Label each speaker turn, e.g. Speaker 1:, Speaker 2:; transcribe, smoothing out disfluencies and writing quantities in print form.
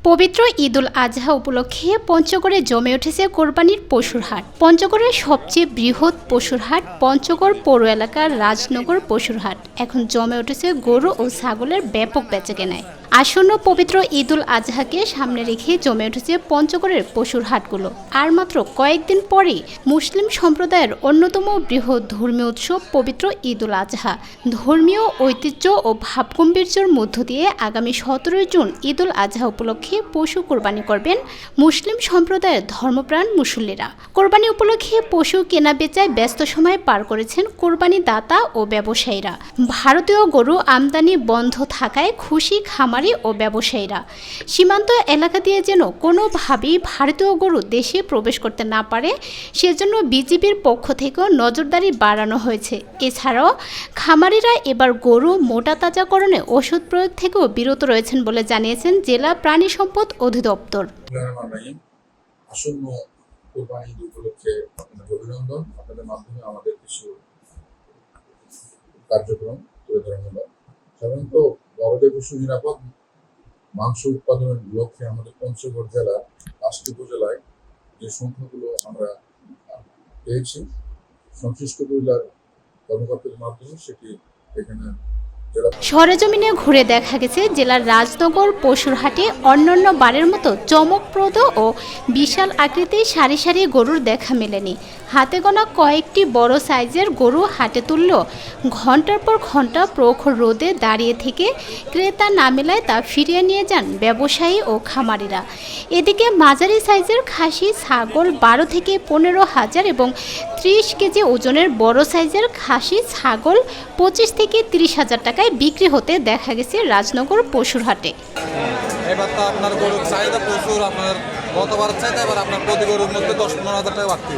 Speaker 1: পবিত্র ঈদুল আজহা উপলক্ষে পঞ্চগড়ে জমে উঠেছে কোরবানির পশুর হাট। পঞ্চগড়ের সবচেয়ে বৃহৎ পশুর হাট পঞ্চগড় পৌর এলাকার রাজনগর পশুর হাট এখন জমে উঠেছে গরু ও ছাগলের ব্যাপক বেচাকেনায়। আসন্ন পবিত্র ঈদুল আজহাকে সামনে রেখে জমে উঠেছে পঞ্চগড়ের পশুর হাটগুলো। আর মাত্র কয়েকদিন পরেই মুসলিম সম্প্রদায়ের অন্যতম বৃহৎ ধর্মীয় উৎসব পবিত্র ঈদুল আজহা। ধর্মীয় ঐতিহ্য ও ভাবগম্ভীর্যের মধ্য দিয়ে আগামী 17 জুন ঈদুল আজহা উপলক্ষে পশু কোরবানি করবেন মুসলিম সম্প্রদায়ের ধর্মপ্রাণ মুসল্লিরা। কোরবানি উপলক্ষে পশু কেনা বেচায় ব্যস্ত সময় পার করেছেন কোরবানি দাতা ও ব্যবসায়ীরা। ভারতীয় গরু আমদানি বন্ধ থাকায় খুশি খামারি ও ব্যবসায়ীরা। সীমান্ত এলাকা দিয়ে যেন কোনোভাবেই ভারতীয় গরু দেশে প্রবেশ করতে না পারে সেজন্য বিজিবির পক্ষ থেকেও নজরদারি বাড়ানো হয়েছে। এছাড়াও খামারিরা এবার গরু মোটা তাজাকরণে ওষুধ প্রয়োগ থেকেও বিরত রয়েছেন বলে জানিয়েছেন জেলা প্রাণী সম্পদ অধিদপ্তর।
Speaker 2: আসন্ন কোরবানি ঈদ উপলক্ষে আপনাদের অভিনন্দন। আপনাদের মাধ্যমে আমাদের কিছু কার্যক্রম তুলে ধরা হলো। সাধারণত বড়দের পশু নিরাপদ মাংস উৎপাদনের লক্ষ্যে আমাদের পঞ্চগড় জেলার 5টি উপজেলায় যে সংখ্যাগুলো আমরা পেয়েছি সংশ্লিষ্ট উপজেলার কর্মকর্তাদের মাধ্যমে সেটি এখানে
Speaker 1: সরেজমিনে ঘুরে দেখা গেছে জেলার রাজনগর পশুর হাটে অন্যান্য বারের মতো চমকপ্রদ ও বিশাল আকৃতির সারি সারি গরুর দেখা মেলেনি। হাতে গোনা কয়েকটি বড় সাইজের গরু হাটে তুলল ঘন্টার পর ঘন্টা প্রখর রোদে দাঁড়িয়ে থেকে ক্রেতা না মেলায় তা ফিরিয়ে নিয়ে যান ব্যবসায়ী ও খামারিরা। এদিকে মাঝারি সাইজের খাসি ছাগল 12 থেকে 15,000 এবং 30 কেজি ওজনের বড় সাইজের খাসি ছাগল 25 থেকে 30,000 টাকায় বিক্রি হতে দেখা গেছে রাজনগর পশুর হাটে।
Speaker 3: এবার তো আপনার গরুর চাহিদা প্রচুর, আপনার গতবার চাইতে এবার আপনার প্রতি গরুর মধ্যে 10-15 হাজার টাকা বাড়তি।